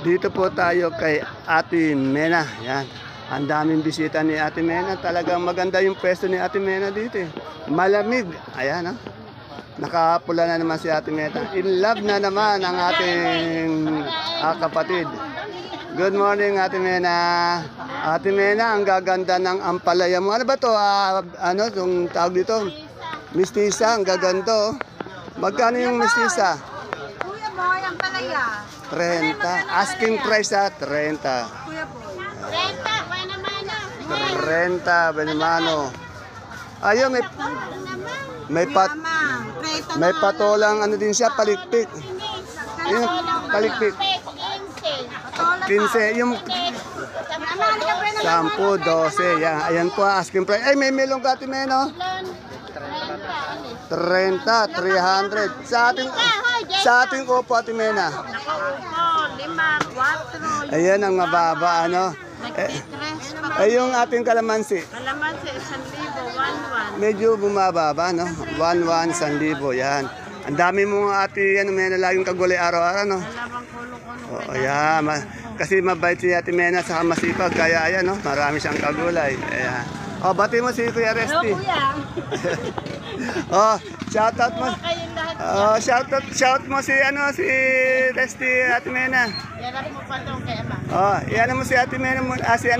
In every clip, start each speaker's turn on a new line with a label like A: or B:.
A: Dito po tayo kay Ate Mena. Yan. Ang daming bisita ni Ate Mena. Talagang maganda yung pwesto ni Ate Mena dito. Malamig. Ayan, oh. Nakapula na naman si Ate Mena. In love na naman ang ating kapatid. Good morning, Ate Mena. Ate Mena, ang gaganda ng ampalaya mo. Ano ba to? Yung tawag dito? Mistisa, ang gaganda. Magkano yung mistisa?
B: Kuya Boy, ampalaya.
A: 30. Asking price 30.
B: Kuya Boy.
C: 30, buena mano.
A: 30, Benmano. Ayun, may patolang ano din siya, palikpik. Yung palikpik. 15, yung 10, 12, yan. Ayan po, asking price. Ay, may melong ka, Ate Mena. 30, 300. Sa ating opo, Ate Mena. Ayan ang mababa, ano. Yung ating kalamansi.
B: Kalamansi, 1,000, 1,1.
A: Medyo bumababa, no? 1,1, 1,000, yan. Ang dami mo Ate, Mena, laging kagulay araw-araw, no?
B: Dalawang kulo-kulo.
A: Oo, yan. Kasi mabait si Ate Mena sa masipag, kaya ayan, no? Marami siyang kagulay. Ayan. Oh, bati mo si Kuya Resty.
B: Hello, kuya.
A: Oh, shout out mo. Oh, shout mo si Resty, Ate Mena.
B: Yan mo pa itong kay Ama.
A: Oh, iyan mo si Ate Mena muna, si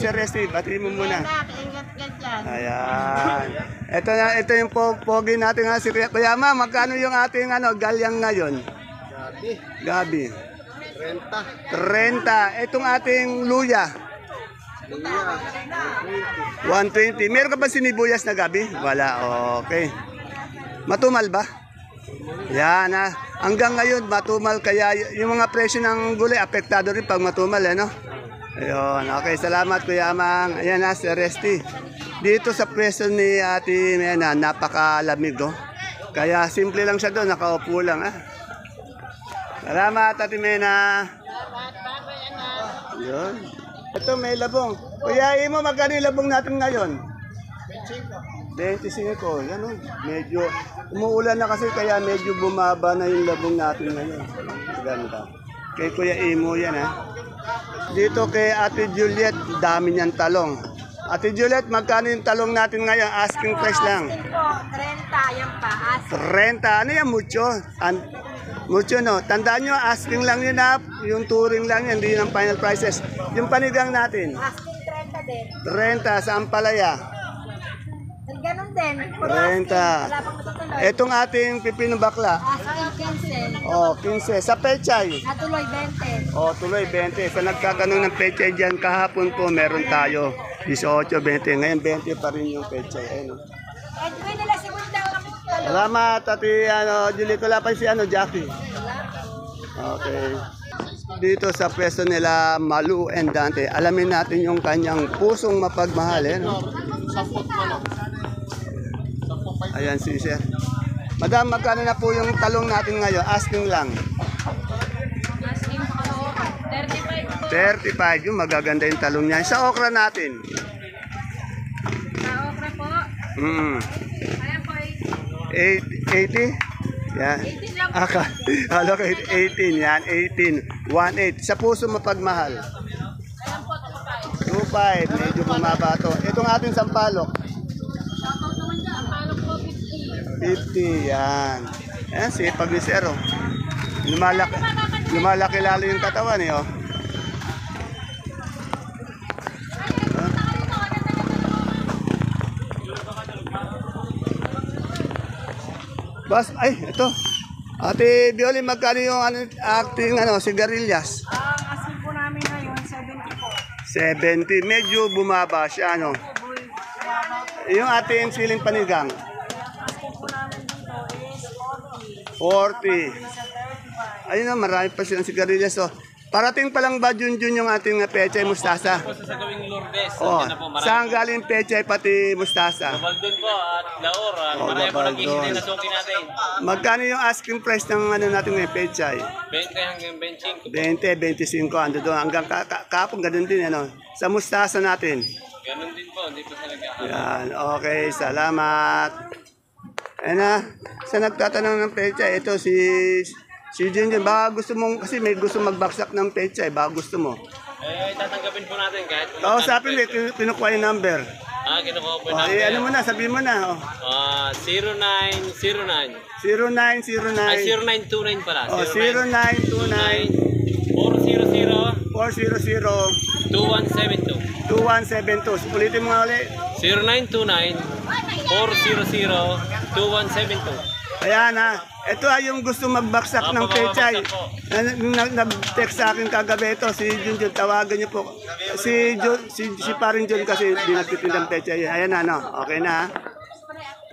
A: Resty, bati mo muna.
B: Ingat ka dyan.
A: Ayan. Ito yung pogi natin si Kuya Ma, magkano yung ating galyang ngayon? Gabi. 30. Itong ating luya. 120. Meron ka ba sinibuyas na gabi? Wala. Okay. Matumal ba? Yan ha. Hanggang ngayon matumal, kaya yung mga presyo ng gulay apektado rin pag matumal, no? Ayun. Okay, salamat Kuya Amang. Ayan na si Resty. Dito sa pwesto ni Ate Mena, napakalamig, oh. Kaya simple lang siya doon, nakaupo lang, ha. Salamat Ate Mena. Yun. Ito may labong. Kuya Imo, magkano yung labong natin ngayon? 25. Yan, oh. Medyo umuulan na kasi, kaya medyo bumaba na yung labong natin ngayon. Ganda. Kay Kuya Imo yan, ha. Dito kay Ate Juliet, dami niyang talong. Ate Juliet, magkano yung talong natin ngayon? Asking price lang.
B: 30, yan pa.
A: 30. Ano yan? Mucho, no? Tandaan nyo, asking lang yun, ha. Yung touring lang yan, hindi yung final prices. Yung panigang natin.
B: Asking 30 din.
A: 30 sa ampalaya.
B: Ganun din.
A: 30.
B: Wala pang matutuloy.
A: Etong ating pipino bakla.
B: Asking 15.
A: Oh, 15. Sa pechay.
B: Natuloy 20.
A: Oh, tuloy 20. Sa nagkaganong ng pechay dyan, kahapon po meron tayo 18, 20. Ngayon 20 pa rin yung pechay. Ayun, oh.
B: Edwin nila si Bunda.
A: Salamat, Ate Julie. Wala pa si Jackie. Okay. Dito sa pwesto nila, Malu and Dante. Alamin natin yung kanyang pusong mapagmahal. No? Ayan si Sir. Madam, magkano na po yung talong natin ngayon? Asking lang.
B: Asking po. 35 po.
A: 35. Yung magaganda yung talong niya. Sa okra natin.
B: Sa okra po. Ayan po.
A: 80? Yan.
B: 18 lang po.
A: Akala ko 18. Yan, 18. 1.8. Sa puso mapagmahal.
B: Ayan po.
A: 2.5. Medyo bumaba to. Itong ating sampalok.
B: Shoutout naman dyan. Ang palok po 50.
A: 50. Yan. Yan, sipag ni Sir. Oh. Lumalaki lalo yung katawan eh. Oh. Bas, ay, ito. Ate Bioli, magkano yung acting sigarilyas?
B: Ang asking po namin ngayon, 70 po.
A: 70. Medyo bumaba siya, ano? Yung ating siling panigang?
B: Asking po namin dito is 40.
A: 40.
B: Sa 35.
A: Ayun na, marami pa silang sigarilyas. So, parating pa lang ba Junjun yung ating pechay mustasa?
D: Po sa gawing Lourdes.
A: Oh,
D: Nandiyan na po, marami.
A: saan galing pechay pati mustasa?
D: Baldon po at Laor.
A: Oh,
D: Marami po
A: Baldon.
D: nag-isinay na suki natin.
A: Magkano yung asking price ng natin ng pechay?
D: 20 hanggang 25 po.
A: 20, 25, ando doon. Hanggang kapong ganun din, ano? Sa mustasa natin.
D: Ganun din po, hindi po sila nag-ahal.
A: Yan, okay, salamat. Ayun na, sa nagtatanong ng pechay, ito si Si Junjun, baka gusto mong, kasi may gusto magbaksak ng pecha eh, baka gusto mo.
D: Tatanggapin po natin kahit kung
A: Kausapin mo, kinukuha yung number.
D: kinukuha po
A: O,
D: natin.
A: ano mo na, sabihin mo na.
D: 0909.
A: 0909.
D: Ay, 0929 pala.
A: O, 0929
D: 400
A: 400
D: 2172.
A: 2172. Ulitin mo nga ulit.
D: 0929 400 2172.
A: Ayan ha. Ito ay yung gusto magbaksak ng pechay. Nag-text sa akin kagabi ito, si Junjun, tawagan niyo po. Si Paring Jun kasi di nagtitindang pechay. Ayan na, no? Okay na ha.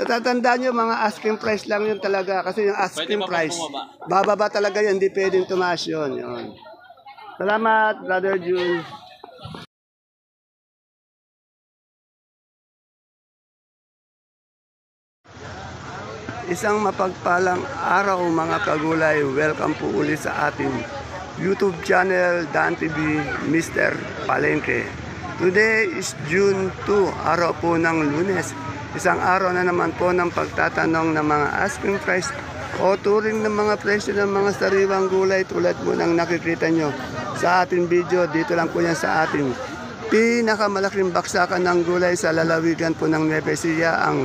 A: Tatandaan nyo, mga asking price lang yun talaga. Kasi yung asking price, bababa talaga yun, hindi pwedeng tumaas yun. Yun. Salamat, Brother Jun. Isang mapagpalang araw mga kagulay. Welcome po ulit sa ating YouTube channel Dan TV Mr. Palengke. Today is June 2, araw po ng Lunes. Isang araw na naman po ng pagtatanong ng mga asking price o turing ng mga presyo ng mga sariwang gulay tulad po ng nakikita nyo sa ating video. Dito lang po yan sa ating pinakamalaking baksakan ng gulay sa lalawigan po ng Nueva Ecija, ang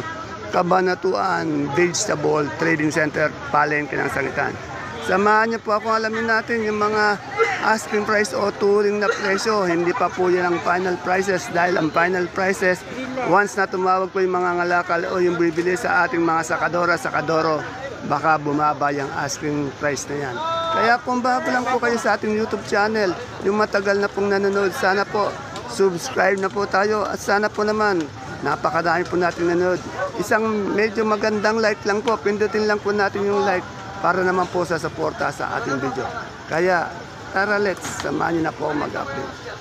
A: Kabanatuan Vegetable Trading Center, Palengke ng Sangitan. Samahan niyo po ako, alamin natin yung mga asking price o turing na presyo. Hindi pa po yan ang final prices dahil ang final prices, once na tumawag po yung mga ngalakal o yung bibili sa ating mga sakadoro, baka bumaba yung asking price na yan. Kaya kung bago lang po kayo sa ating YouTube channel, yung matagal na pong nanonood, sana po subscribe na po tayo at sana po naman napakadami po natin nanonood. Isang medyo magandang like lang po. Pindutin lang po natin yung like para naman po sa suporta sa ating video. Kaya, tara let's, samahan niyo na po mag-update.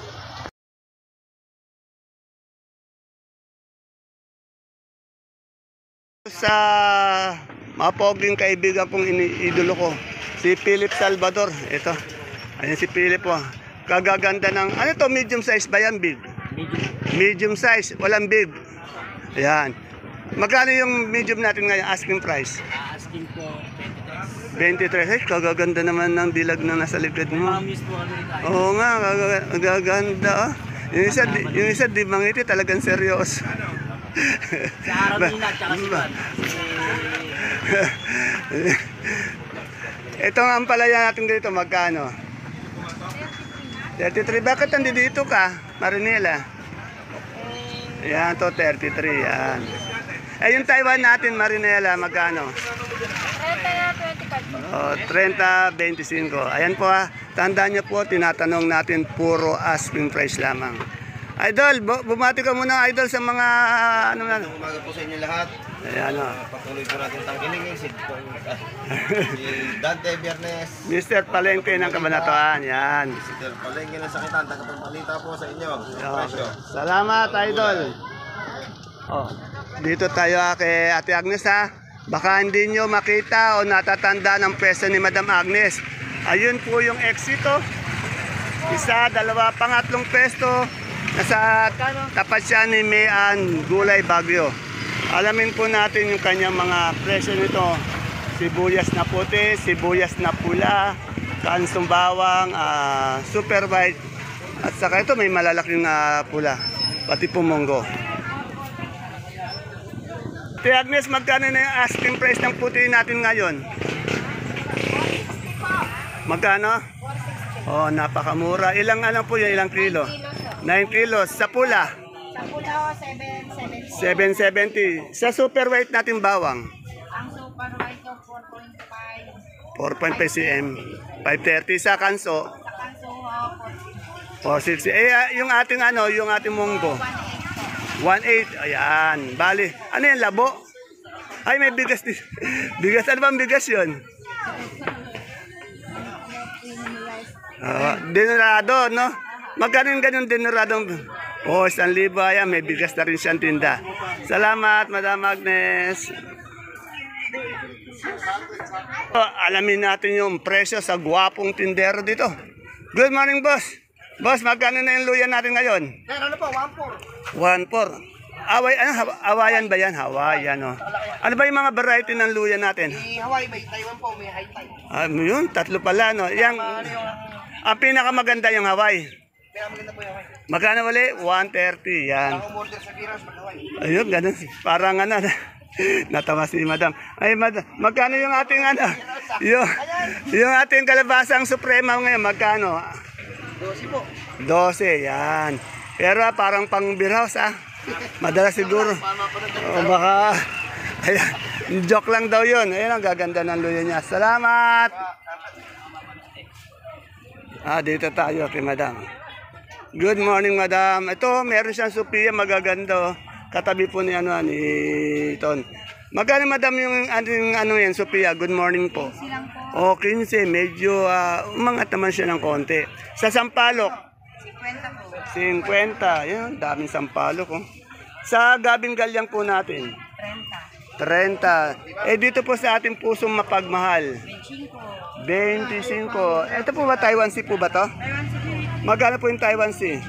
A: Sa mapoging kaibigan kong iniidolo ko, si Philip Salvador. Ito, ayan si Philip po. Kagaganda ng, ano to, medium size ba yan, big? Medium size, walang big. Ayan. Magkano yung medium natin ngayon, asking price?
D: Asking po
A: 23. Ay, kagaganda naman ng dilag na nasa likod mo. Oo nga, kagaganda. Oh. Yung isa di mangiti, talagang seryoso.
D: Sa araw nila, tsaka sipan.
A: Ito nga ang palaya natin dito, magkano? 33. Bakit nandito ka, Marinela? Yan to, 33. Yan. Eh, yung Taiwan natin, Marinela, magkano? 30, 25. 30, 25. Ayan po ha. Tandaan niyo po, tinatanong natin puro asking price lamang. Idol, bumati ka muna, Idol, sa mga ano na.
E: Umaga po sa inyo lahat.
A: Ayan o.
E: Patuloy po natin tangkilingin si Dante Biernes.
A: Mr. Palengke ng Kabanatuan. Yan.
E: Mr. Palengke ng Sakitan. Tagapagpalita po sa inyo. Presyo.
A: Salamat, Idol. Oh, dito tayo kay Ate Agnes ha. Baka hindi nyo makita o natatanda ng presyo ni Madam Agnes. Ayun po yung exito. Isa, dalawa, pangatlong pesto. Nasa tapat siya ni Mayan Gulay Bagyo. Alamin po natin yung kanyang mga presyo nito. Sibuyas na puti, sibuyas na pula, kansong bawang, super white. At saka ito may malalaking pula, pati pumonggo. Ate Agnes, magkano na yung asking price ng puti natin ngayon? Magkano? Oh, napakamura. Ilang ano po yun, ilang kilo? 9 kilos. Sa pula?
C: Sa pula, 770.
A: 770. Sa super white natin bawang?
C: Ang super white ko,
A: 4.5
C: 4.5.
A: cm. 530 sa kanso.
C: Sa kanso,
A: 460. Yung ating ano, yung ating munggo. 1.8. Ayan. Bali. Ano yan, labo? Ay, may bigas din. Bigas, ano bang bigas yun? Dinurado, no? Magkano yung ganun dinuradong? Oh, 1,000. Ayan, may bigas na rin siyang tinda. Salamat, Madam Agnes. Alamin natin yung presyo sa gwapong tindero dito. Good morning, boss. Boss, magkano na yung luya natin ngayon?
E: Ano po, 1-4.
A: 1.4. Hawayan ba yan? Hawayan, oh. Ano ba yung mga variety ng luya natin?
C: Hawaii, may Taiwan po, may high Thai.
A: Yun, tatlo pala, no? Ang pinakamaganda yung Hawaii.
C: Kaya maganda po yung Hawaii.
A: Magkano wali? 130, yan.
C: Ako order sa Giras, pag Hawaii.
A: Ayun, ganun. Parang ano, natawa si madam. Ay, madam, magkano yung ating ano? Yung ating kalabasang suprema ngayon, magkano?
C: 12 po.
A: 12, yan. Pero parang pang beer house, Madalas siguro. Baka, ayan, joke lang daw yun. Ayan, ang gaganda ng luya niya. Salamat! Dito tayo kay madam. Good morning, madam. Ito, meron siyang Sophia, magaganda. Katabi po ni Ton. Magkano, madam, yung yan, Sophia? Good morning po. 15, medyo umangat naman siya ng konti. Sa Sampalok?
C: 50 po.
A: 50. Yan, daming sampalok. Sa Gabing Galyang po natin? 30. Dito po sa ating pusong mapagmahal? 25. Ito po ba Taiwan Sea po ba to? Magkano po yung Taiwan Sea?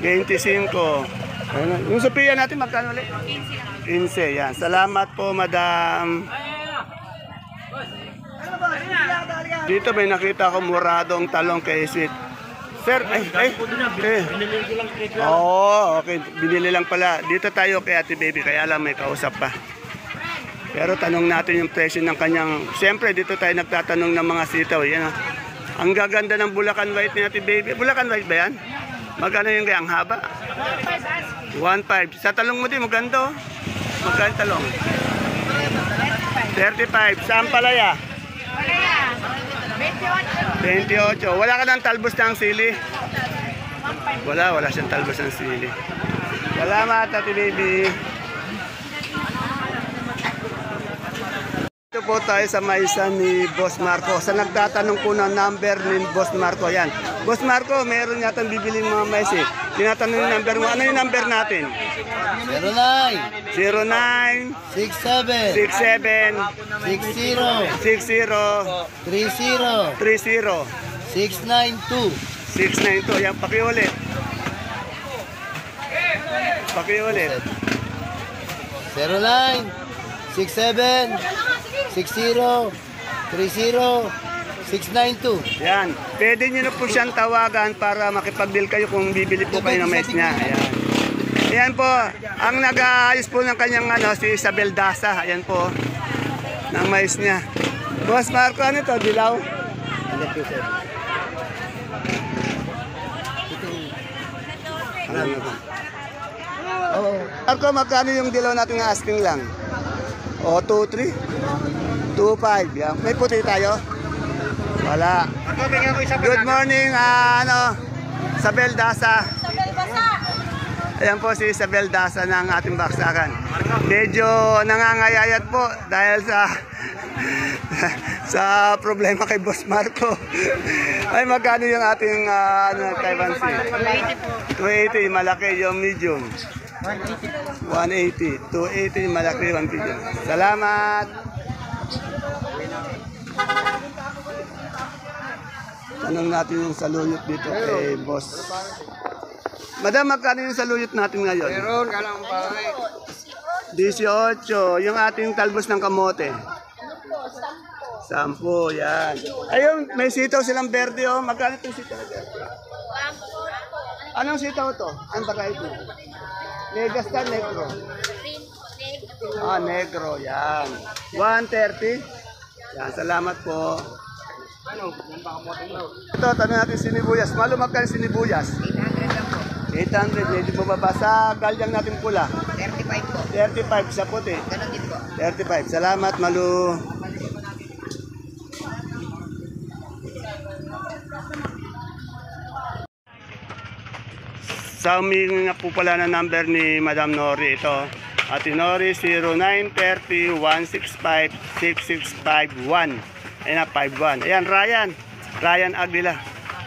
A: 25. Yung Sophia natin magkano ulit? 15. Yan. Salamat po, madam. Dito may nakita ko muradong talong kay Sweet. Sir, okay. Binili lang pala. Dito tayo kay Ate Baby, kaya alam may kausap pa. Pero tanong natin yung presyo ng kanyang... Siyempre, dito tayo nagtatanong ng mga sitaw. Yan, ang gaganda ng Bulacan White ni Ate Baby. Bulacan White ba yan? Magkano yung gayang haba? 1.5. Sa talong mo din, maganda. Magkano talong? 35. Saan palaya? 28. Wala ka ng talbos ng sili? Wala siyang talbos ng sili. Salamat, Ate Baby. Ito po tayo sa maisa ni Boss Marco. Sa nagtatanong po ng number ni Boss Marco. Yan. Boss Marco, meron yata bibiling mga mais eh. Tinatanong yung number mo. Ano yung number natin? 09
F: 67
A: 67
F: 60
A: 60
F: 30
A: 30
F: 692
A: 692. Yan, pakiulit. Pakiulit.
F: 09 67 60 30 692.
A: Yan. Pwede nyo na po siyang tawagan para makipag-deal kayo kung bibili po kayo ng mais niya. Ayan. Ayan po. Ang nag-aayos po ng kanyang si Isabel Daza. Ayan po. Ng mais niya. Boss Marco, ano ito? Dilaw? Marco, magkano yung dilaw natin ng asking lang? 2-3? 2-5. Yan. May puti tayo? Wala. Good morning, Isabel Daza. Ayan po si Isabel Daza ng ating baksakan. Medyo nangangayayat po dahil sa problema kay Boss Marco. Ay, magkano yung ating Taiwan Sea? 280, malaki yung medium. 180, 280, malaki yung medium. Salamat. Tanong natin yung saluyot dito kay Boss. Madam, magkano yung saluyot natin ngayon?
C: Meron ka lang pa.
A: 18. Yung ating talbos ng kamote. 10, yan. Ayun, may sitaw silang berde, oh. Magkano itong sitaw na berde? Anong sitaw to? Ang variety? Negastan, negro. Negro, yan. 130. Yan, salamat po. Ito, tanong natin sinibuyas. Malo, magkano sinibuyas? 800, medyo bumaba. Sa galyang natin pula?
C: 35 po.
A: 35 sa puti.
C: Ganon din po.
A: 35. Salamat, Malu. Sa humingi nga po pala na number ni Madam Nori ito. Ate Nori, 0930-165-6651. Ayan na, 51. Ayan, Ryan Aguila.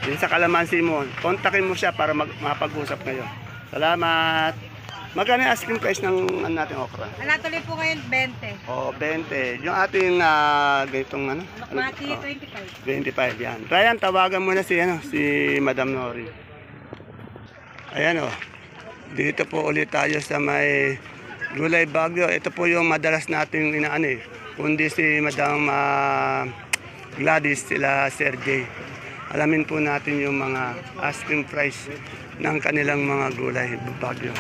A: Yun sa Kalamansi mo. Kontakin mo siya para mapag-usap kayo. Salamat. Magkano yung asking price ng natin okra?
C: Natuloy po ngayon 20.
A: 20. Yung ating ganitong
C: Mati 25.
A: 25 yan. Ryan, tawagan mo na si Madam Nori. Ayan Dito po ulit tayo sa may Gulay Bagyo. Ito po yung madalas nating inaano eh. Kundi si Madam Gladys, sila Sir J. Alamin po natin yung mga asking price ng kanilang mga gulay Bagyo.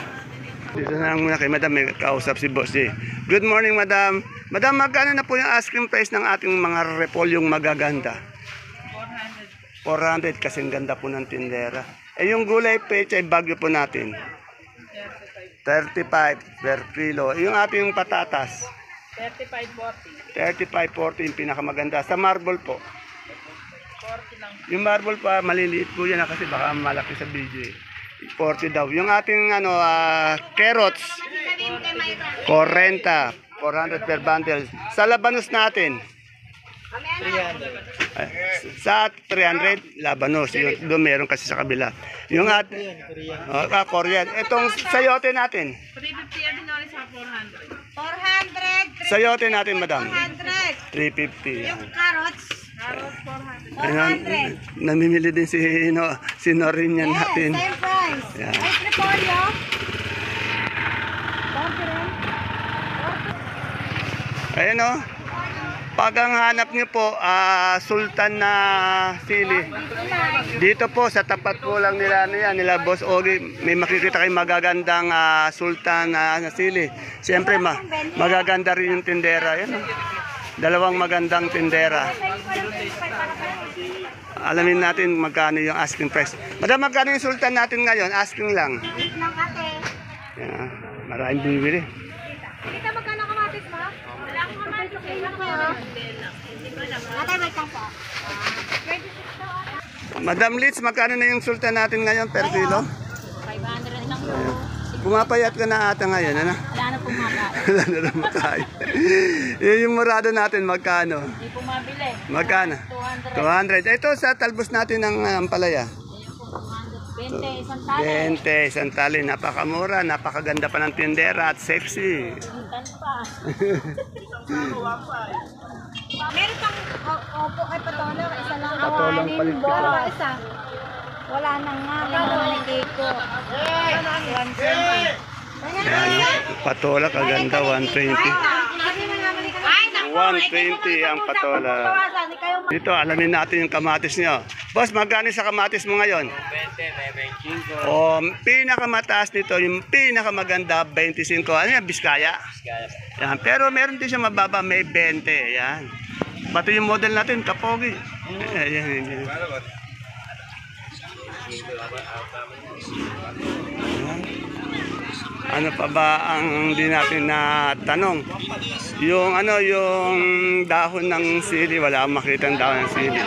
A: Dito na lang muna kay Madam, may kausap si Boss J. Good morning, Madam. Madam, magkano na po yung asking price ng ating mga repolyong magaganda? 400 kasing ganda po ng tindera. Eh yung gulay pechay Bagyo po natin? 35 per kilo. Yung ating patatas? 35-40 yung pinakamaganda. Sa marble po?
B: 40 lang.
A: Yung marble pa, maliliit po yan kasi baka malaki sa video. 40 daw. Yung ating carrots? 40. 400 per bundle. Sa labanos natin? 300. Sa 300, labanos. Yung, doon meron kasi sa kabila. Yung Korean. Itong sayote natin?
B: 350 abinoli sa 400.
C: 400.
A: Sayote natin, madam?
C: 400.
A: 350.
C: Yung carrots.
B: Carrot 400.
A: Ayan, namimili din si Norin yan natin.
C: Same price.
A: Yeah.
C: Ay, repolyo. 40 rin.
A: Ayan o. Pag ang hanap niyo po, sultan na sili. Dito po, sa tapat po lang nila Boss Ogie, may makikita kayong magagandang sultan na sili. Siyempre, magaganda rin yung tindera. Yan, o. Dalawang magandang tindera. Alamin natin magkano yung asking price. Madam, magkano yung sultan natin ngayon? Asking lang. Yan, maraming bumibili.
C: Kita magkano kamatis mo? Wala akong kamatis. Ate, wait lang po.
A: Madam Litz, magkano na yung sultan natin ngayon per kilo?
B: 500 lang yun.
A: Pumapayat ka na ata ngayon, ano?
B: Wala na pong makain.
A: Wala na lang makain. Yung murado natin, magkano?
B: Hindi po mabili.
A: Magkano?
B: 200.
A: 200. Ito sa talbos natin ng ampalaya.
B: Ayun po, 200. 20, isang tali.
A: 20, isang tali. Napakamura, napakaganda pa ng tindera at sexy.
B: Mintan pa.
C: Meron pang opo kay Patolo. Isa lang.
A: Patolong palit ko.
C: Isa. Wala na nga. Limang ko.
A: Ayan, patola, kaganda, 120. 120 ang patola. Dito, alamin natin yung kamatis nyo. Boss, magkano sa kamatis mo ngayon?
D: 20, 25.
A: O, pinakamataas nito, yung pinakamaganda, 25. Ano yan, Biskaya? Yan. Pero meron din siya mababa, may 20. Yan. Pati yung model natin, kapogi. Ayan, yan. Ano pa ba ang hindi natin na tanong? Yung dahon ng sili, wala akong makita ang dahon ng sili.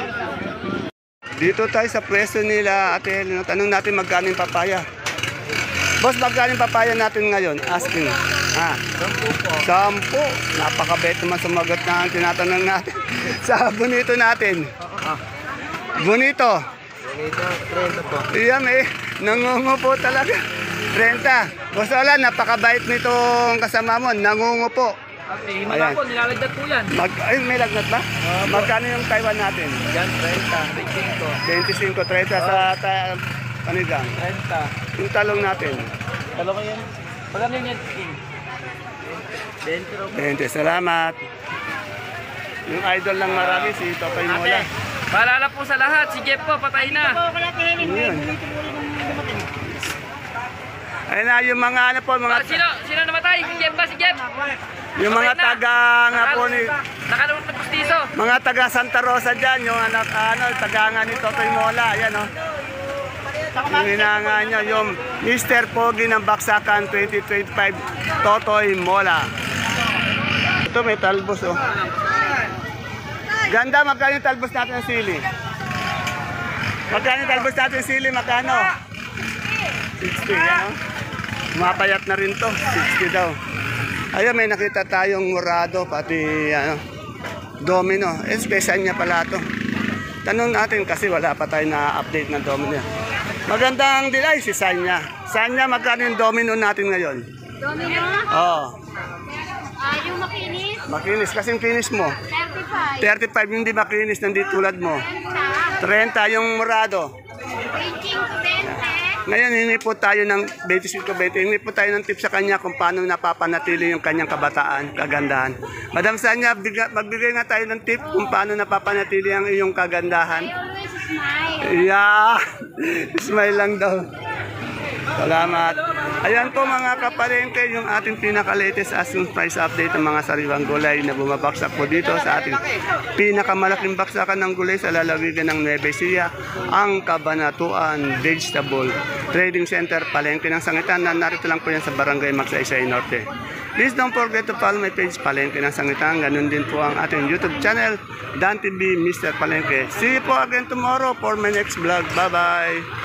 A: Dito tayo sa pwesto nila, ate, tanong natin magkano yung papaya. Boss, magkano yung papaya natin ngayon? Asking. 10 po. Napakabait naman sumagot na ang tinatanong natin. Sa bonito natin. Bonito.
F: Bonito, 30 po.
A: Iyan nangungo po talaga. 30. Boss Alan, napakabait nitong kasama mo. Nangungo po.
D: Himala po, nilalagdat po yan.
A: May lagnat ba? Magkano yung Taiwan natin?
D: Yan,
A: 25,
D: 30,
A: 30 sa panigang.
D: 30.
A: Yung talong natin.
D: Dalawa yan. Pagano yan, King? 20
A: 20, salamat. Yung idol ng marami, si Totoy Mola.
D: Paalala po sa lahat, si Jeff po, patay na.
A: Yun. Ayun na, yung mga ano po, mga...
D: Sino namatay? Si Jeff ba? Si Jeff?
A: Yung mga taga nga po ni...
D: Nakalawag na pustiso.
A: Mga taga Santa Rosa dyan, yung anak, taga nga ni Totoy Mola, ayan o. Yung hinanga nyo, yung Mr. Pogi ng Baksakan 2025, Totoy Mola. Ito may talbos o. Ganda, magkano yung talbos natin ng sili? Magkano yung talbos natin ng sili? Magkano? 60, yan o. Mapayat na rin to, 60 daw. Ayun, may nakita tayong murado, pati domino. Special niya pala to. Tanong natin kasi wala pa tayo na-update ng domino. Magandang dilay si Sanya. Sanya, magkano yung domino natin ngayon?
C: Domino?
A: Oo.
C: Yung makinis?
A: Makinis, kasing kinis mo.
C: 35.
A: 35 yung di makinis, nandito tulad mo. 30 yung murado.
C: 25, 20.
A: Ngayon, hingi po tayo ng 25-20. Hingi po tayo ng tip sa kanya kung paano napapanatili yung kanyang kabataan, kagandahan. Madam Sanya, magbigay nga tayo ng tip kung paano napapanatili ang iyong kagandahan.
C: Always smile.
A: Yeah! Smile lang daw. Salamat. Ayan po mga kapalengke, yung ating pinaka-latest asking price update ng mga sariwang gulay na bumabaksak po dito sa ating pinakamalaking baksakan ng gulay sa lalawigan ng Nueva Ecija, ang Cabanatuan Vegetable Trading Center, Palengke ng Sangitan, na narito lang po yan sa Barangay Magsaysay Norte. Please don't forget to follow my page, Palengke ng Sangitan. Ganun din po ang ating YouTube channel, Dan TV Mr. Palengke. See you po again tomorrow for my next vlog. Bye-bye!